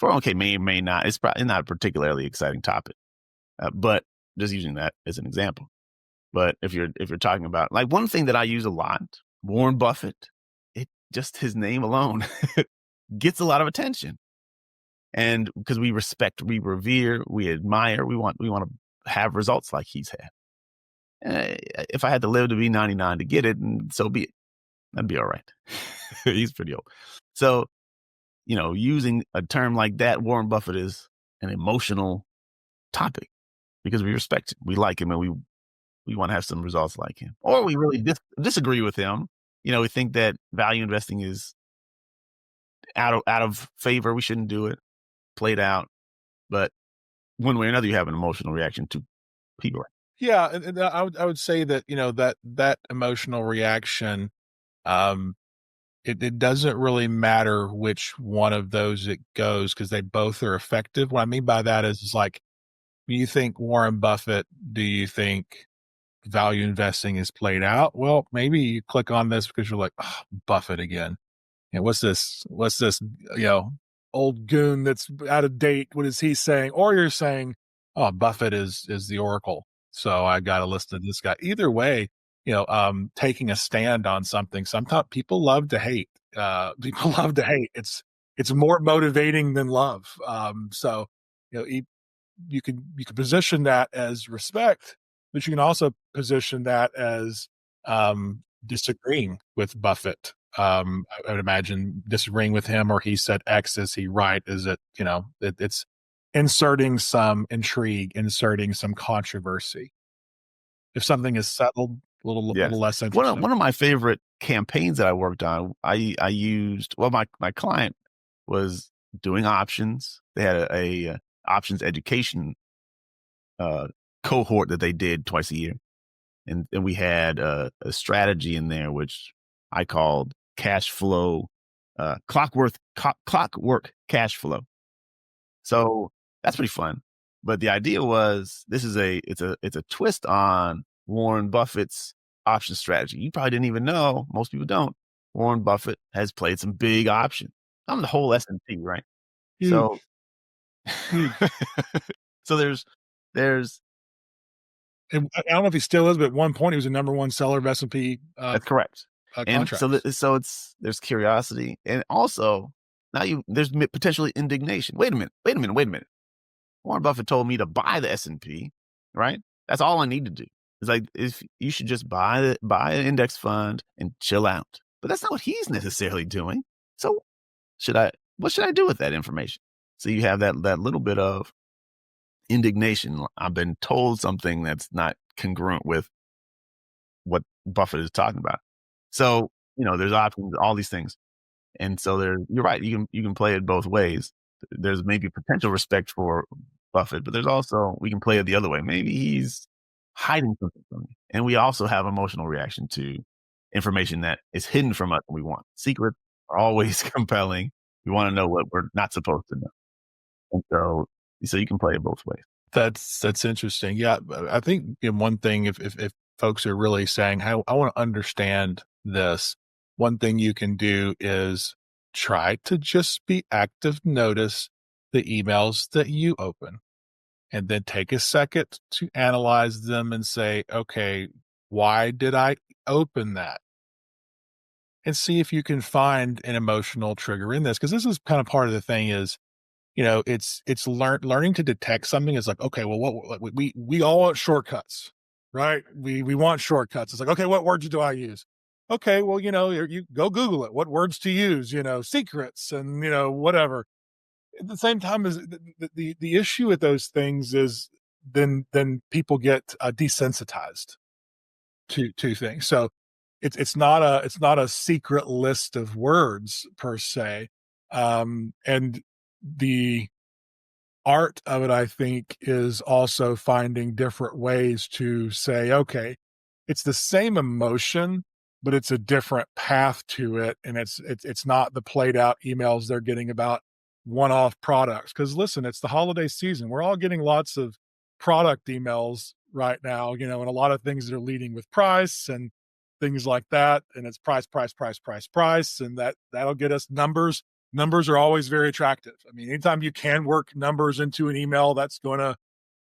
401k may or may not. It's probably not a particularly exciting topic, but just using that as an example. But if you're talking about, like, one thing that I use a lot, Warren Buffett, just his name alone gets a lot of attention. And because we respect, we revere, we admire, we want to have results like he's had. If I had to live to be 99 to get it, and so be it. That'd be all right. He's pretty old. So, using a term like that, Warren Buffett is an emotional topic because we respect him, we like him, and we want to have some results like him. Or we really disagree with him. We think that value investing is out of favor. We shouldn't do it. Played out. But one way or another, you have an emotional reaction to people. Yeah, and I would say that that emotional reaction, it doesn't really matter which one of those it goes, because they both are effective. What I mean by that is like, when you think Warren Buffett, do you think value investing is played out? Well, maybe you click on this because you're like, oh, Buffett again. What's this? Old goon that's out of date. What is he saying? Or you're saying, oh, Buffett is the oracle, so I got to listen to this guy. Either way, taking a stand on something. Sometimes people love to hate. People love to hate. It's more motivating than love. So you can position that as respect, but you can also position that as disagreeing with Buffett. I would imagine disagreeing with him, or he said X, is he right? Is it, it's inserting some intrigue, inserting some controversy. If something is settled, a little less interesting. One of my favorite campaigns that I worked on, I used, my client was doing options. They had a options education cohort that they did twice a year. And we had a strategy in there, which I called cash flow, clockwork cash flow. So that's pretty fun. But the idea was, this is it's a twist on Warren Buffett's option strategy. You probably didn't even know, most people don't, Warren Buffett has played some big options. I'm the whole S&P, right? Huge. So, so there's and I don't know if he still is, but at one point he was the number one seller of S&P. That's correct. And Contracts. so there's curiosity, and also now there's potentially indignation. Wait a minute. Warren Buffett told me to buy the S&P, right? That's all I need to do. It's like, if you should just buy an index fund and chill out. But that's not what he's necessarily doing. So what should I do with that information? So you have that little bit of indignation. I've been told something that's not congruent with what Buffett is talking about. So, there's options, all these things. And so you're right. You can play it both ways. There's maybe potential respect for Buffett, but there's also, we can play it the other way. Maybe he's hiding something from me. And we also have emotional reaction to information that is hidden from us. We want secrets are always compelling. We want to know what we're not supposed to know. And so you can play it both ways. That's interesting. Yeah. I think one thing, if folks are really saying, hey, I want to understand this, one thing you can do is try to just be active notice the emails that you open, and then take a second to analyze them and say, okay, why did I open that? And see if you can find an emotional trigger in this. Cause this is kind of part of the thing is, it's learning to detect something is like, okay, well, what we all want shortcuts, right? We want shortcuts. It's like, okay, what words do I use? Okay, well, you go Google it. What words to use? Secrets and whatever. At the same time, as the issue with those things is then people get desensitized to things. So it's not a secret list of words per se, and the art of it, I think, is also finding different ways to say, okay, it's the same emotion, but it's a different path to it. And it's not the played out emails they're getting about one-off products. Cause listen, it's the holiday season. We're all getting lots of product emails right now, and a lot of things that are leading with price and things like that. And it's price, price, price, price, price. And that'll get us numbers. Numbers are always very attractive. I mean, anytime you can work numbers into an email, that's going to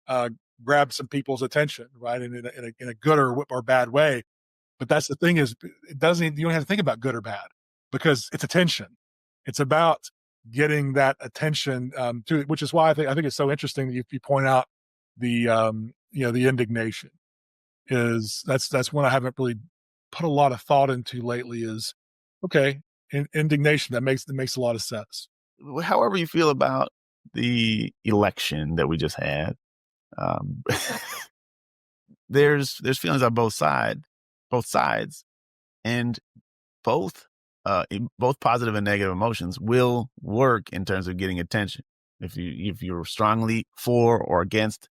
uh, grab some people's attention, right? And in a good or bad way. But that's the thing is, you don't have to think about good or bad because it's attention. It's about getting that attention to it, which is why I think it's so interesting that you point out the indignation is that's one I haven't really put a lot of thought into lately is okay, indignation that makes a lot of sense. However you feel about the election that we just had, um, there's feelings on both sides, and both both positive and negative emotions will work in terms of getting attention. If you're strongly for or against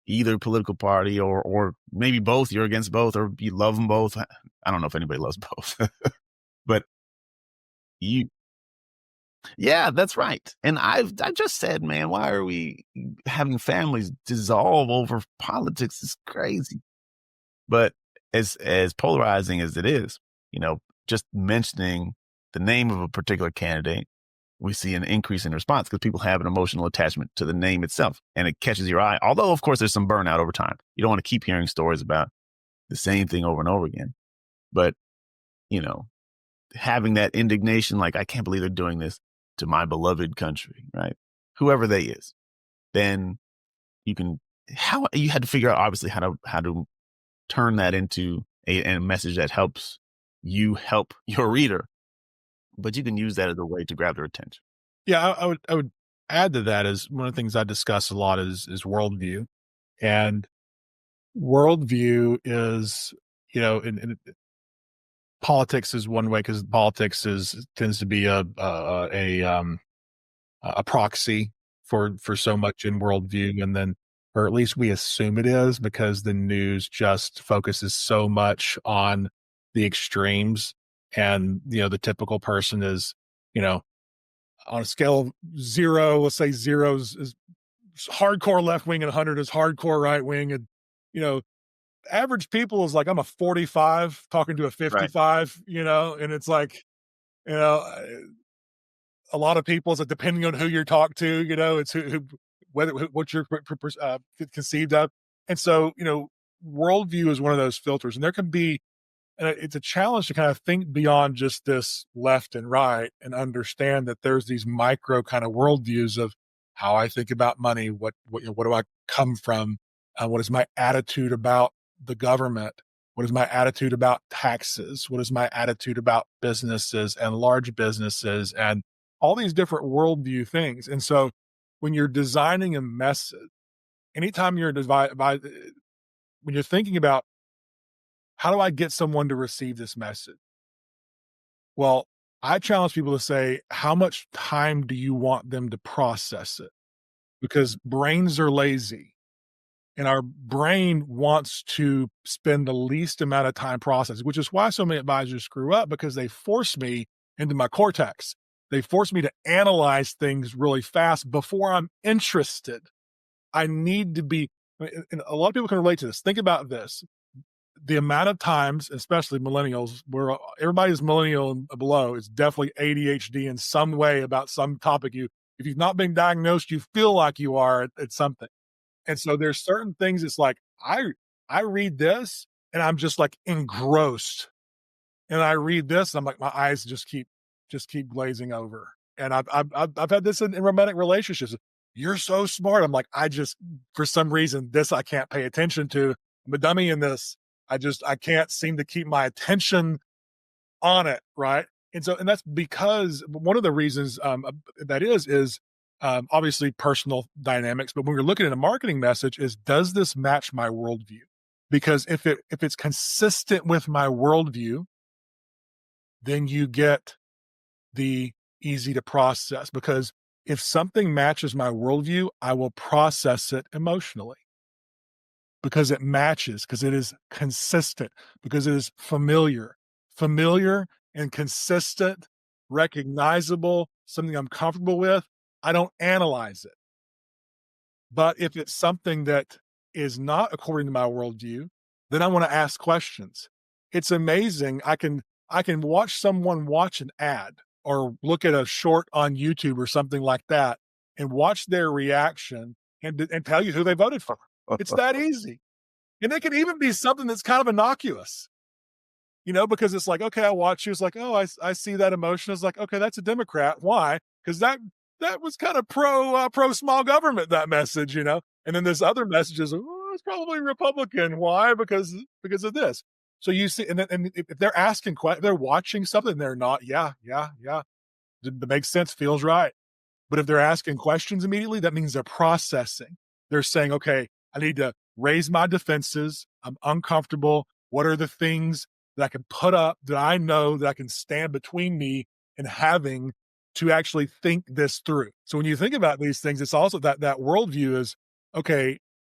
either political party, or maybe both, you're against both, or you love them both. I don't know if anybody loves both, but you yeah, that's right. And I just said, man, why are we having families dissolve over politics? It's crazy. But as polarizing as it is, just mentioning the name of a particular candidate, we see an increase in response because people have an emotional attachment to the name itself and it catches your eye. Although, of course, there's some burnout over time. You don't want to keep hearing stories about the same thing over and over again. But, you know, having that indignation, like, I can't believe they're doing this to my beloved country, right? Whoever they is, then you had to figure out, obviously, how to turn that into a message that helps you help your reader, but you can use that as a way to grab their attention. Yeah, I would add to that is one of the things I discuss a lot is worldview, and worldview is in politics is one way because politics tends to be a proxy for so much in worldview, and then or at least we assume it is because the news just focuses so much on the extremes, and the typical person is you know on a scale of 0, let's say 0 is hardcore left wing and 100 is hardcore right wing. And, you know, average people is like, I'm a 45 talking to a Right. 55, and it's like, you know, a lot of people is like, depending on who you're talking to, it's what you're conceived of. And so, worldview is one of those filters, and there can be, and it's a challenge to kind of think beyond just this left and right and understand that there's these micro kind of worldviews of how I think about money. What do I come from? What is my attitude about the government? What is my attitude about taxes? What is my attitude about businesses and large businesses and all these different worldview things? And so when you're designing a message, anytime when you're thinking about how do I get someone to receive this message? Well, I challenge people to say, how much time do you want them to process it? Because brains are lazy and our brain wants to spend the least amount of time processing, which is why so many advisors screw up because they force me into my cortex. They force me to analyze things really fast before I'm interested. I need to be, and a lot of people can relate to this. Think about this. the amount of times, especially millennials, where everybody's millennial and below is definitely ADHD in some way about some topic. If you've not been diagnosed, you feel like you are at something. And so there's certain things. It's like I read this and I'm just like engrossed, and I read this and I'm like my eyes just keep glazing over. And I've had this in romantic relationships. You're so smart. I'm like, I just, for some reason, this I can't pay attention to. I'm a dummy in this. I can't seem to keep my attention on it, right? And that's because one of the reasons that is obviously personal dynamics. But when we're looking at a marketing message, is does this match my worldview? Because if it's consistent with my worldview, then you get the easy to process. Because if something matches my worldview, I will process it emotionally because it matches, because it is consistent, because it is familiar and consistent, recognizable, something I'm comfortable with. I don't analyze it. But if it's something that is not according to my worldview, then I want to ask questions. It's amazing. I can watch someone watch an ad or look at a short on YouTube or something like that and watch their reaction and tell you who they voted for. It's that easy. And it can even be something that's kind of innocuous, because it's like, okay, I watch you. It's like, oh, I see that emotion. It's like, okay, that's a Democrat. Why? Because that was kind of pro small government, that message, And then this other message is, oh, it's probably Republican. Why? Because of this. So you see, and if they're asking questions, they're watching something, they're not, yeah. That makes sense, feels right. But if they're asking questions immediately, that means they're processing. They're saying, okay, I need to raise my defenses. I'm uncomfortable. What are the things that I can put up that I know that I can stand between me and having to actually think this through? So when you think about these things, it's also that worldview is, okay,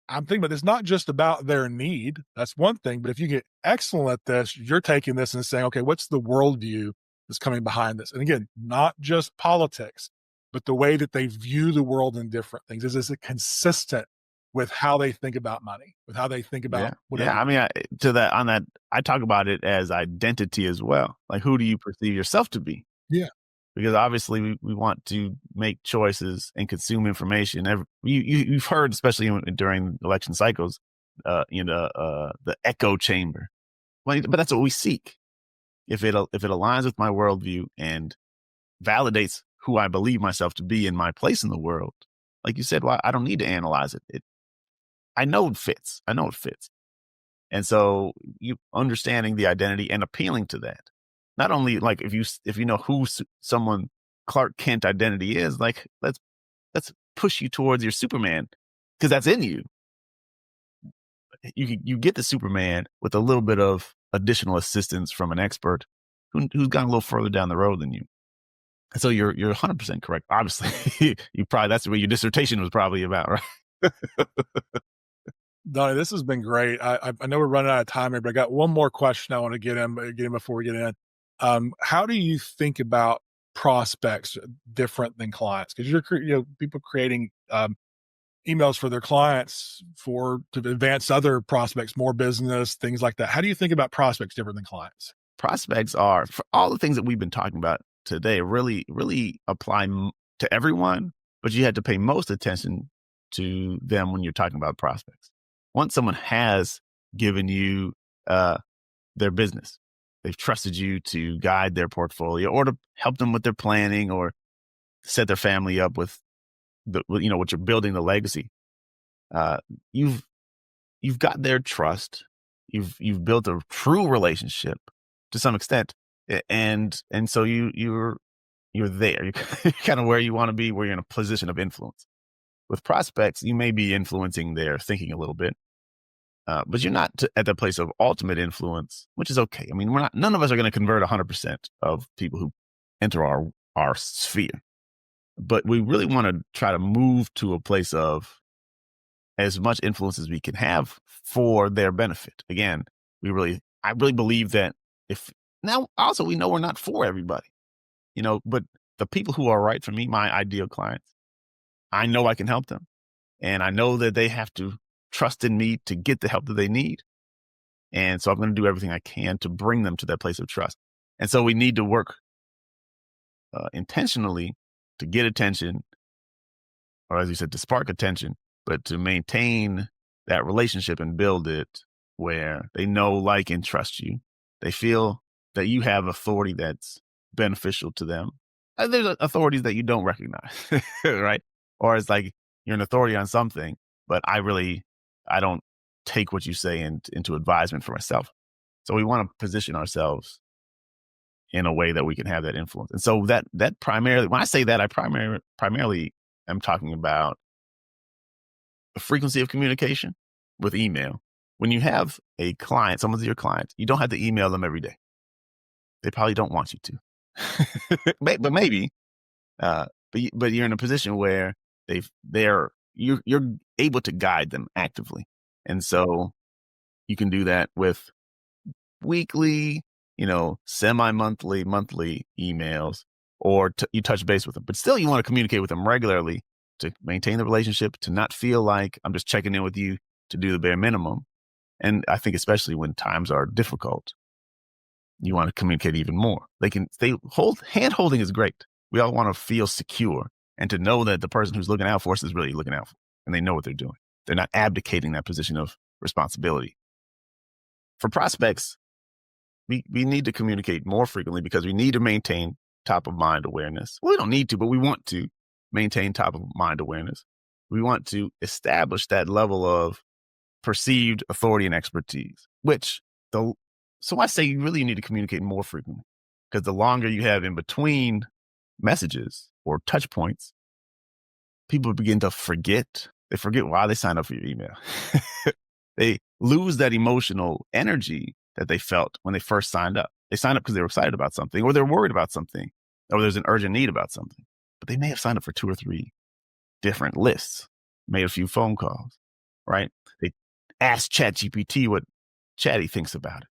I'm thinking about this not just about their need. That's one thing. But if you get excellent at this, you're taking this and saying, okay, what's the worldview that's coming behind this? And again, not just politics, but the way that they view the world in different things. Is it consistent with how they think about money, with how they think about whatever? Yeah. I mean, I talk about it as identity as well. Like, who do you perceive yourself to be? Yeah. Because obviously we want to make choices and consume information. You've heard, especially during election cycles, the echo chamber. Well, but that's what we seek. If it aligns with my worldview and validates who I believe myself to be in my place in the world, like you said, well, I don't need to analyze it. I know it fits. And so you understanding the identity and appealing to that. Not only like if you know who someone Clark Kent identity is, like let's push you towards your Superman, because that's in you. You get the Superman with a little bit of additional assistance from an expert who's gone a little further down the road than you. And so you're 100% correct. Obviously, that's what your dissertation was probably about, right? Donnie, this has been great. I know we're running out of time here, but I got one more question I want to get in before we get in. How do you think about prospects different than clients? Because you're people creating emails for their clients to advance other prospects, more business, things like that. How do you think about prospects different than clients? Prospects are, for all the things that we've been talking about today, really, really apply to everyone, but you had to pay most attention to them when you're talking about prospects. Once someone has given you their business, they've trusted you to guide their portfolio or to help them with their planning or set their family up with what you're building, the legacy. You've got their trust. You've built a true relationship to some extent, and so you're there. You're kind of where you want to be, where you're in a position of influence. With prospects, you may be influencing their thinking a little bit, but you're not at the place of ultimate influence, which is okay. I mean, none of us are going to convert 100% of people who enter our sphere, but we really want to try to move to a place of as much influence as we can have for their benefit. Again, I really believe that now also we know we're not for everybody, but the people who are right for me, my ideal clients, I know I can help them, and I know that they have to trust in me to get the help that they need. And so I'm going to do everything I can to bring them to that place of trust. And so we need to work intentionally to get attention, or as you said, to spark attention, but to maintain that relationship and build it where they know, like, and trust you. They feel that you have authority that's beneficial to them. There's authorities that you don't recognize, right? Or it's like you're an authority on something, but I don't take what you say into advisement for myself. So we want to position ourselves in a way that we can have that influence. And so that primarily, when I say that, I primarily am talking about the frequency of communication with email. When you have a client, someone's your client, you don't have to email them every day. They probably don't want you to, but maybe, but you're in a position where you're able to guide them actively. And so you can do that with weekly, semi-monthly, monthly emails, or you touch base with them. But still, you want to communicate with them regularly to maintain the relationship, to not feel like I'm just checking in with you to do the bare minimum. And I think especially when times are difficult, you want to communicate even more. Hand holding is great. We all want to feel secure and to know that the person who's looking out for us is really looking out for us, and they know what they're doing. They're not abdicating that position of responsibility. For prospects, we need to communicate more frequently because we need to maintain top of mind awareness. Well, we don't need to, but we want to maintain top of mind awareness. We want to establish that level of perceived authority and expertise, so I say you really need to communicate more frequently, because the longer you have in between messages or touch points, people begin to forget. They forget why they signed up for your email. They lose that emotional energy that they felt when they first signed up. They signed up because they were excited about something, or they're worried about something, or there's an urgent need about something. But they may have signed up for 2 or 3 different lists, made a few phone calls, right? They asked ChatGPT what Chatty thinks about it.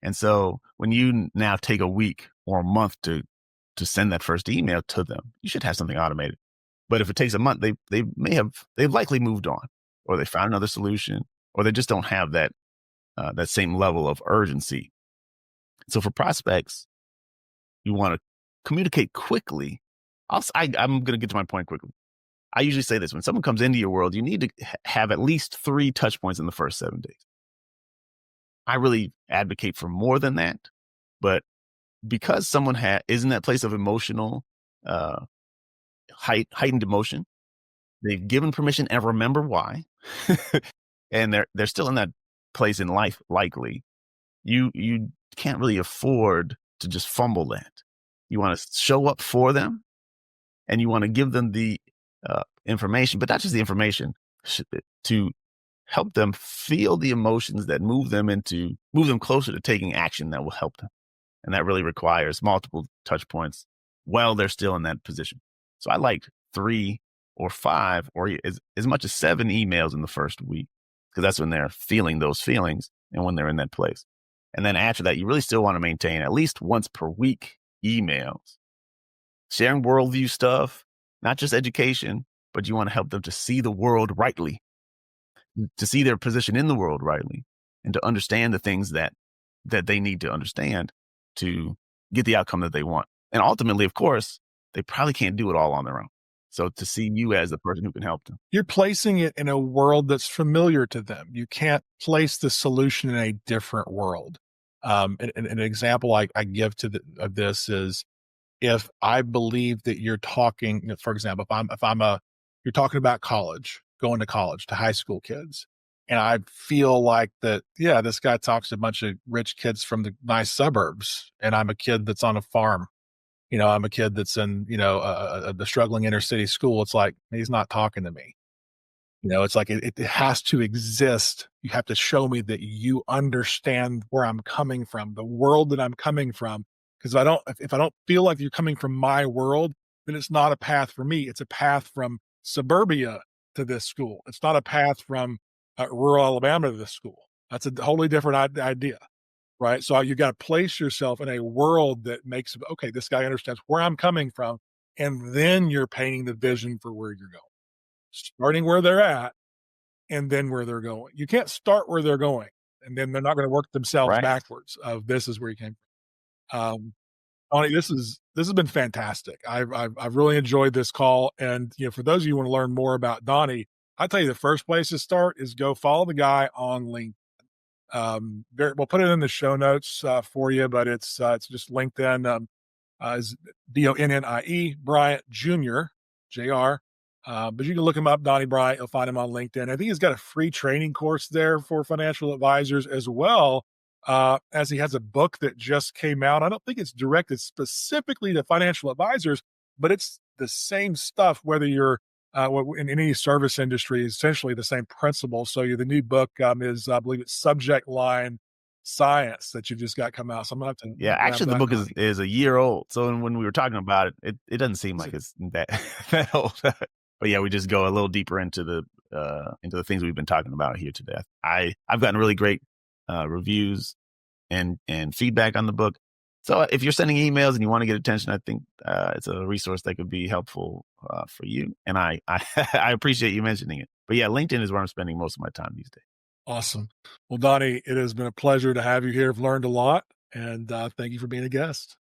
And so when you now take a week or a month to send that first email to them, you should have something automated. But if it takes a month, they've likely moved on, or they found another solution, or they just don't have that same level of urgency. So for prospects, you want to communicate quickly. I'm going to get to my point quickly. I usually say this: when someone comes into your world, you need to have at least 3 touch points in the first 7 days. I really advocate for more than that, but because someone is in that place of emotional, heightened emotion, they've given permission and remember why, and they're still in that place in life. Likely, you can't really afford to just fumble that. You want to show up for them, and you want to give them the information, but not just the information, to help them feel the emotions that move them closer to taking action that will help them. And that really requires multiple touch points while they're still in that position. So I like 3 or 5 or as much as 7 emails in the first week, because that's when they're feeling those feelings and when they're in that place. And then after that, you really still want to maintain at least once per week emails, sharing worldview stuff, not just education, but you want to help them to see the world rightly, to see their position in the world rightly, and to understand the things that they need to understand to get the outcome that they want. And ultimately, of course, they probably can't do it all on their own. So to see you as the person who can help them. You're placing it in a world that's familiar to them. You can't place the solution in a different world. An example I give of this is, if I believe that you're talking, for example, you're talking about going to college, to high school kids, and I feel like that, yeah, this guy talks to a bunch of rich kids from the nice suburbs, and I'm a kid that's on a farm. I'm a kid that's in, the struggling inner city school. It's like, he's not talking to me. It's like it has to exist. You have to show me that you understand where I'm coming from, the world that I'm coming from. Because if I don't feel like you're coming from my world, then it's not a path for me. It's a path from suburbia to this school. It's not a path from rural Alabama to this school. That's a wholly different idea, right? So you got to place yourself in a world that makes, okay, this guy understands where I'm coming from, and then you're painting the vision for where you're going. Starting where they're at, and then where they're going. You can't start where they're going. and then they're not going to work themselves Right. backwards of this is where you came from. Donnie, this has been fantastic. I've really enjoyed this call, and for those of you who want to learn more about Donnie, I tell you the first place to start is go follow the guy on LinkedIn. We'll put it in the show notes for you, but it's just LinkedIn. Is Donnie Bryant Jr. But you can look him up, Donnie Bryant. You'll find him on LinkedIn. I think he's got a free training course there for financial advisors as well, as he has a book that just came out. I don't think it's directed specifically to financial advisors, but it's the same stuff, whether you're in any service industry, essentially the same principle. So the new book is, I believe it's Subject Line Science that you just got come out. So I'm going to have to Yeah, grab actually, the that, book is Donnie. is a year old. So when we were talking about it doesn't seem Is like it? it's that that old. But yeah, we just go a little deeper into the things we've been talking about here today. I've gotten really great reviews and feedback on the book. So if you're sending emails and you want to get attention, I think it's a resource that could be helpful for you. And I I appreciate you mentioning it. But yeah, LinkedIn is where I'm spending most of my time these days. Awesome. Well, Donnie, it has been a pleasure to have you here. I've learned a lot, and thank you for being a guest.